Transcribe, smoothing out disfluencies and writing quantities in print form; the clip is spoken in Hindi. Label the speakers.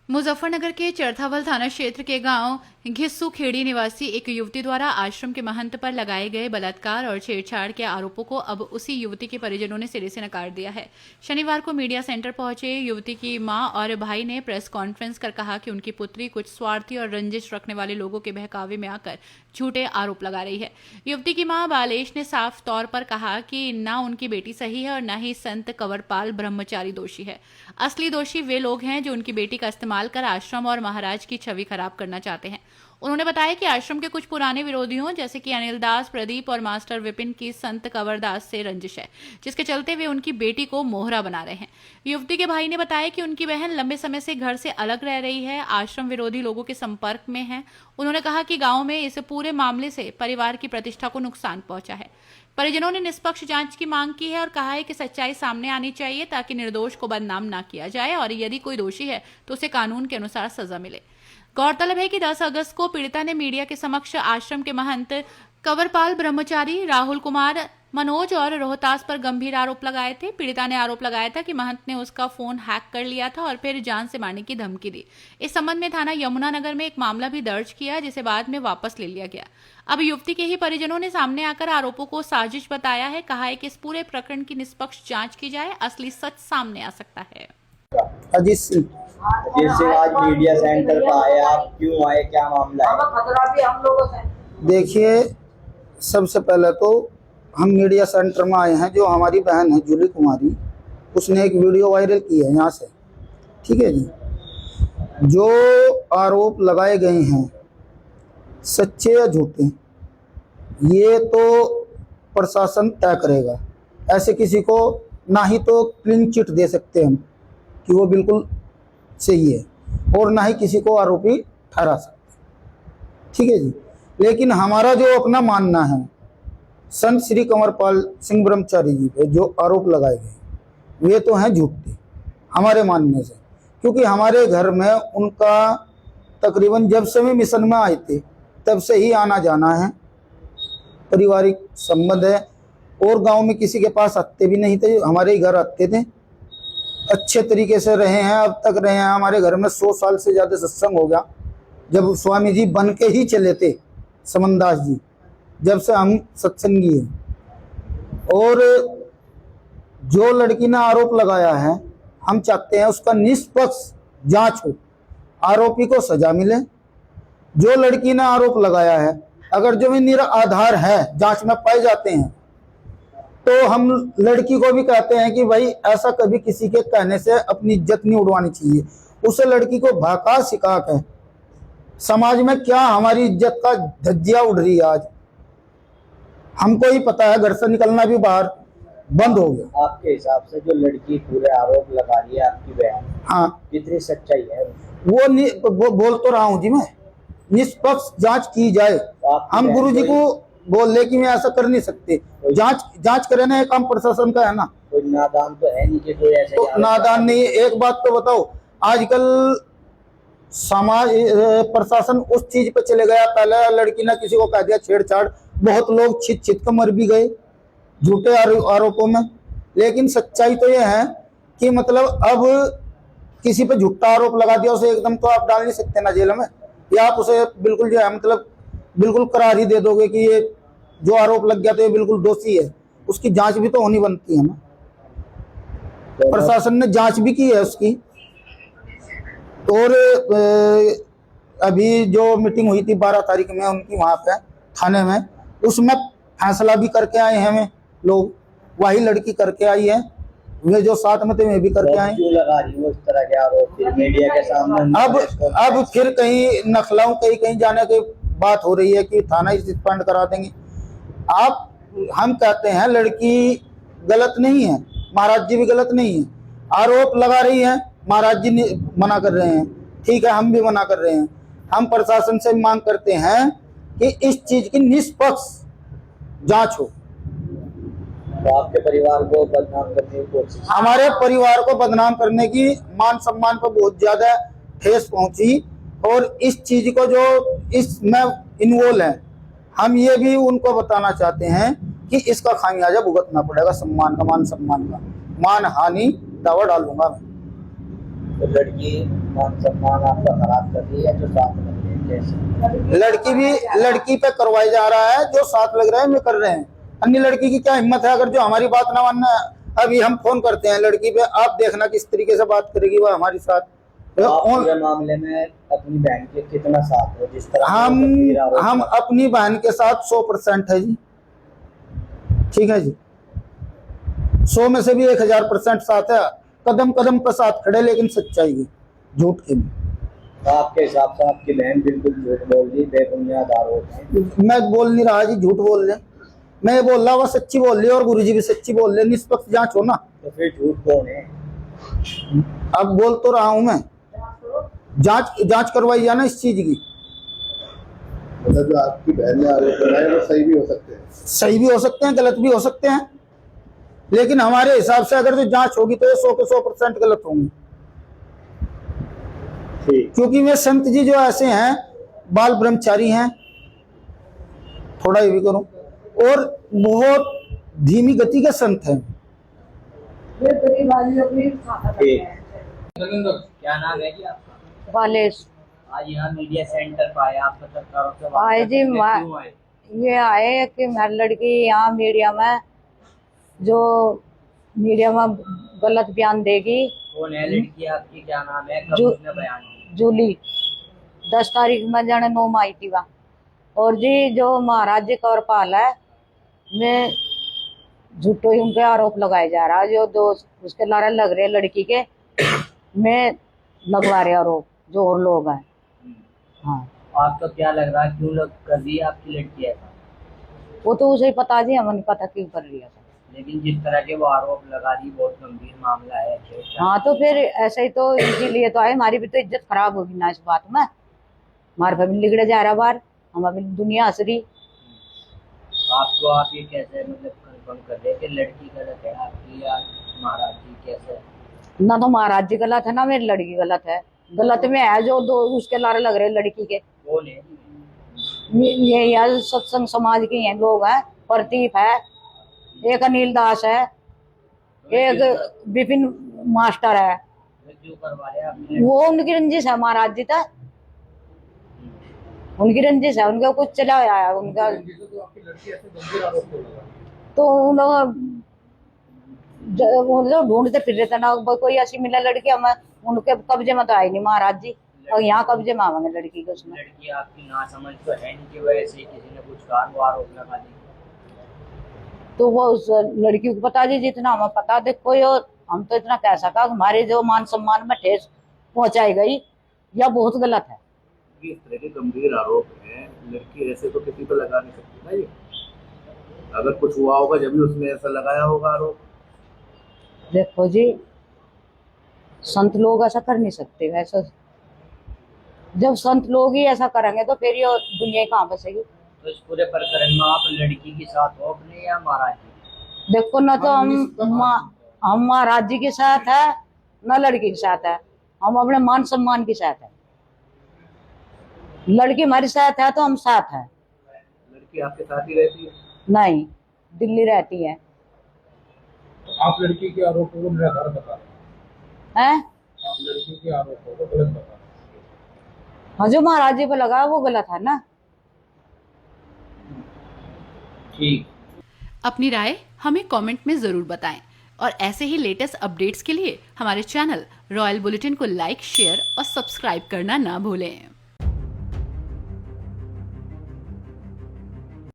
Speaker 1: मुजफ्फरनगर के चरथावल थाना क्षेत्र के गांव घिस्सू खेड़ी निवासी एक युवती द्वारा आश्रम के महंत पर लगाए गए बलात्कार और छेड़छाड़ के आरोपों को अब उसी युवती के परिजनों ने सिरे से नकार दिया है। शनिवार को मीडिया सेंटर पहुंचे युवती की मां और भाई ने प्रेस कॉन्फ्रेंस कर कहा कि उनकी पुत्री कुछ स्वार्थी और रंजिश रखने वाले लोगों के बहकावे में आकर झूठे आरोप लगा रही है। युवती की मां बालेश ने साफ तौर पर कहा कि न उनकी बेटी सही है और न ही संत कंवरपाल ब्रह्मचारी दोषी है। असली दोषी वे लोग हैं जो उनकी बेटी का इस्तेमाल कर आश्रम और महाराज की छवि खराब करना चाहते हैं। उन्होंने बताया कि आश्रम के कुछ पुराने विरोधियों जैसे कि अनिल दास, प्रदीप और मास्टर विपिन की संत कंवर दास से रंजिश है, जिसके चलते वे उनकी बेटी को मोहरा बना रहे हैं। युवती के भाई ने बताया कि उनकी बहन लंबे समय से घर से अलग रह रही है, आश्रम विरोधी लोगों के संपर्क में है। उन्होंने कहा कि गांव में इस पूरे मामले से परिवार की प्रतिष्ठा को नुकसान पहुंचा है। परिजनों ने निष्पक्ष जांच की मांग की है और कहा है कि सच्चाई सामने आनी चाहिए ताकि निर्दोष को बदनाम ना किया जाए और यदि कोई दोषी है तो उसे कानून के अनुसार सजा मिले। गौरतलब है कि 10 अगस्त को पीड़िता ने मीडिया के समक्ष आश्रम के महंत कंवरपाल ब्रह्मचारी, राहुल कुमार, मनोज और रोहतास पर गंभीर आरोप लगाए थे। पीड़िता ने आरोप लगाया था कि महंत ने उसका फोन हैक कर लिया था और फिर जान से मारने की धमकी दी। इस संबंध में थाना यमुनानगर में एक मामला भी दर्ज किया, जिसे बाद में वापस ले लिया गया। अब युवती के ही परिजनों ने सामने आकर आरोपों को साजिश बताया है। कहा है कि इस पूरे प्रकरण की निष्पक्ष जांच की जाए, असली सच सामने आ सकता है।
Speaker 2: अजीत सिंह
Speaker 3: आज मीडिया सेंटर पर आए, आप क्यों आए, क्या मामला है?
Speaker 2: देखिए, सबसे पहले तो हम मीडिया सेंटर में आए हैं। जो हमारी बहन है जूली कुमारी, उसने एक वीडियो वायरल की है यहाँ से, ठीक है जी। जो आरोप लगाए गए हैं सच्चे या झूठे, ये तो प्रशासन तय करेगा। ऐसे किसी को ना ही तो क्लीन चिट दे सकते हम कि वो बिल्कुल सही है, और ना ही किसी को आरोपी ठहरा सकते, ठीक है जी। लेकिन हमारा जो अपना मानना है, संत श्री कंवरपाल सिंह ब्रह्मचारी जी पे जो आरोप लगाए गए वे तो हैं झूठे हमारे मानने से, क्योंकि हमारे घर में उनका तकरीबन जब से भी मिशन में आए थे तब से ही आना जाना है, पारिवारिक संबंध है। और गांव में किसी के पास आते भी नहीं थे, हमारे ही घर आते थे। अच्छे तरीके से रहे हैं, अब तक रहे हैं। हमारे घर में 100 साल से ज़्यादा सत्संग हो गया। जब स्वामी जी बन के ही चले थे, समनदास जी, जब से हम सत्संगी हैं। और जो लड़की ने आरोप लगाया है, हम चाहते हैं उसका निष्पक्ष जांच हो, आरोपी को सजा मिले। जो लड़की ने आरोप लगाया है, अगर जो भी निराधार है जांच में पाए जाते हैं, तो हम लड़की को भी कहते हैं कि भाई ऐसा कभी किसी के कहने से अपनी इज्जत नहीं उड़वानी चाहिए। उसे लड़की को भड़का सिखा के समाज में क्या हमारी इज्जत का धज्जियां उड़ रही है। आज हमको ही पता है, घर से निकलना भी बाहर बंद हो गया।
Speaker 3: आपके हिसाब से जो लड़की पूरे आरोप लगा रही है आपकी बहन,
Speaker 2: हाँ, कितनी
Speaker 3: सच्चाई है?
Speaker 2: वो बोल तो रहा हूँ जी, मैं निष्पक्ष जांच की जाए। हम गुरु जी को बोल ले कि मैं ऐसा कर नहीं सकते, जांच करे ना, ये काम प्रशासन का है ना।
Speaker 3: कोई नादान तो है नहीं कि कोई ऐसे
Speaker 2: तो नादान नहीं। एक बात तो बताओ, आजकल समाज प्रशासन उस चीज पे चले गया। पहले लड़की ने किसी को कह दिया छेड़छाड़, बहुत लोग छित कर मर भी गए झूठे आरोपों में। लेकिन सच्चाई तो यह है कि मतलब अब किसी पे झूठा आरोप लगा दिया, उसे एकदम तो आप डाल नहीं सकते ना जेल में, या आप उसे बिल्कुल जो है मतलब बिल्कुल करार ही दे दोगे कि ये जो आरोप लग गया तो ये बिल्कुल दोषी है। उसकी जांच भी तो होनी बनती है ना। प्रशासन ने जांच भी की है उसकी। और अभी जो मीटिंग हुई थी 12 तारीख में उनकी वहां पे थाने में, उसमें फैसला भी करके आए हैं हमें लोग। वही लड़की करके आई है, वे जो साथ में थे वे भी करके आए।
Speaker 3: क्यों लगा रही हो इस तरह के आरोप मीडिया के सामने?
Speaker 2: अब फिर कहीं नखलाऊ कहीं जाने की बात हो रही है कि थाना सस्पेंड करा देंगे। हम कहते हैं लड़की गलत नहीं है, महाराज जी भी गलत नहीं है। आरोप लगा रही है, महाराज जी मना कर रहे हैं, ठीक है, हम भी मना कर रहे हैं। हम प्रशासन से मांग करते हैं कि इस चीज की निष्पक्ष जांच हो।
Speaker 3: तो आपके परिवार को बदनाम करने की कोशिश,
Speaker 2: हमारे परिवार को बदनाम करने की, मान सम्मान पर बहुत ज्यादा ठेस पहुंची। और इस चीज को जो इसमें इन्वॉल्व है, हम ये भी उनको बताना चाहते हैं कि इसका खामियाजा भुगतना पड़ेगा। सम्मान का, मान सम्मान का, मान हानि दावा डालूंगा मैं।
Speaker 3: तो लड़की मान सम्मान आपका खराब कर रही है जो साथ लग रहे हैं जैसे
Speaker 2: लड़की पे करवाया जा रहा है, जो साथ लग रहे हैं वे कर रहे हैं। अन्य लड़की की क्या हिम्मत है अगर जो हमारी बात ना मानना है। अभी हम फोन करते हैं लड़की पे, आप देखना किस तरीके से बात करेगी वो हमारे साथ।
Speaker 3: तो आप पूरे मामले में अपनी बहन के कितना साथ हो? जिस तरह
Speaker 2: हम अपनी बहन के साथ 100% है जी। ठीक है जी, 100 में से भी 1000% साथ है। कदम कदम पर साथ खड़े, लेकिन सच्चाई की, झूठ के भी।
Speaker 3: तो आपके हिसाब से आपकी बहन बिल्कुल झूठ बोल रही, बेबुनियाद आरोप है।
Speaker 2: मैं बोल नहीं रहा जी झूठ बोल रहे, मैं बोल रहा वो सच्ची बोल रही है और गुरुजी भी सच्ची बोल रहे। निष्पक्ष जांच हो ना।
Speaker 3: तो फिर झूठ कौन है?
Speaker 2: अब बोल तो रहा हूं मैं, जांच करवाई जाना इस चीज की।
Speaker 4: मतलब जो आपकी बहन ने आरोप लगाए वो सही भी हो सकते हैं,
Speaker 2: सही भी हो सकते हैं, गलत भी हो सकते हैं, लेकिन हमारे हिसाब से अगर जो जांच होगी तो ये 100 के 100% गलत होंगी। क्योंकि वे संत जी जो ऐसे हैं, बाल ब्रह्मचारी हैं, थोड़ा ये भी करो, और बहुत धीमी गति के संत हैं।
Speaker 3: क्या नाम है जी आपका?
Speaker 5: बालेश।
Speaker 3: आज यहाँ मीडिया सेंटर पर आए, आप पत्रकारों से बात
Speaker 5: आए जी,
Speaker 3: करने क्यों आए?
Speaker 5: ये आए कि मेरी लड़की यहाँ मीडिया में जो मीडिया में गलत बयान देगी।
Speaker 3: कौन है लड़की आपकी, क्या नाम है, कब
Speaker 5: जो-
Speaker 3: उसने बयान दिया?
Speaker 5: जूली 10 तारीख में जाने 9 में आई थी वहाँ। और जी जो महाराज जी कौरपाल है, मैं झूठो ही उनके आरोप लगाए जा रहा है। जो दो उसके लारे लग रहे लड़की के, मैं लगवा रहे आरोप जो और लोग हैं। हाँ,
Speaker 3: आपको क्या लग रहा है, क्यों लग कर रही है आपकी लड़की ऐसा?
Speaker 5: वो तो उसे ही पता जी, हमें नहीं पता क्यों कर रही है।
Speaker 3: लेकिन जिस तरह के वो आरोप लगा रही, बहुत गंभीर मामला है।
Speaker 5: हाँ, तो फिर ऐसे ही तो इसीलिए तो आए। हमारी भी तो इज्जत खराब होगी ना इस बात में। हमारे फैमिली लिगड़े जा रहा बार, हमारी दुनिया हंस रही।
Speaker 3: आपको आप ये कैसे मतलब कंफर्म कर रहे हैं कि लड़की गलत है आपकी या महाराज जी कैसे?
Speaker 5: ना तो महाराज जी गलत है ना मेरी लड़की गलत है। गलत में है जो दो उसके लारे लग रहे लड़की के।
Speaker 3: कौन है?
Speaker 5: ये यार सत्संग समाज के हैं लोग हैं। प्रदीप है, एक अनिल दास है, एक विपिन मास्टर है।
Speaker 3: क्यों करवा रहे हैं आपकी?
Speaker 5: वो उनकी रंजिश है, महाराज जी था उनकी रंजिश है, उनका कुछ चला आया उनका। तो उन लोग वो लोग ढूंढते फिर रहे थे ना, कोई ऐसी मिला लड़की। हमें उनके कब्जे में तो आई नहीं महाराज जी, और यहाँ कब्जे में आवांगे लड़की के। उसमें
Speaker 3: लड़की आपकी ना समझ तो है नहीं की वजह से किसी ने कुछ कहा, वो आरोप लगा दी।
Speaker 5: तो वो उस लड़की को बता दीजिए, जितना हमें पता। देखो यो हम तो इतना कह सका, हमारे जो मान सम्मान में ठेस पहुंचाई गई या बहुत गलत है।
Speaker 4: इस तरह के गंभीर आरोप हैं, लड़की ऐसे तो किसी पे लगा नहीं सकती ना। ये अगर कुछ हुआ होगा जब भी उसने ऐसा लगाया होगा आरोप।
Speaker 5: देखो जी, संत लोग ऐसा कर नहीं सकते वैसा। जब संत लोग ही ऐसा करेंगे तो फिर ये दुनिया कहाँ बसेगी।
Speaker 3: तो इस पूरे प्रकरण में आप लड़की के साथ हो अपने या महाराज जी?
Speaker 5: देखो ना, तो हम महाराज जी के साथ है ना लड़की के साथ है। हम अपने मान सम्मान के साथ है। लड़की हमारे साथ है तो हम साथ है।
Speaker 4: लड़की आपके साथ ही रहती है?
Speaker 5: नहीं, दिल्ली रहती है।
Speaker 6: आप लड़की के आरोपों को निराधार बता रहे
Speaker 5: हैं?
Speaker 6: आप लड़की के आरोपों को गलत बता रहे
Speaker 5: हाँ, जो महाराज जी पे लगा वो गलत है ना।
Speaker 3: ठीक।
Speaker 1: अपनी राय हमें कमेंट में ज़रूर बताएं और ऐसे ही लेटेस्ट अपडेट्स के लिए हमारे चैनल रॉयल बुलेटिन को लाइक, शेयर और सब्सक्राइब करना ना भूलें।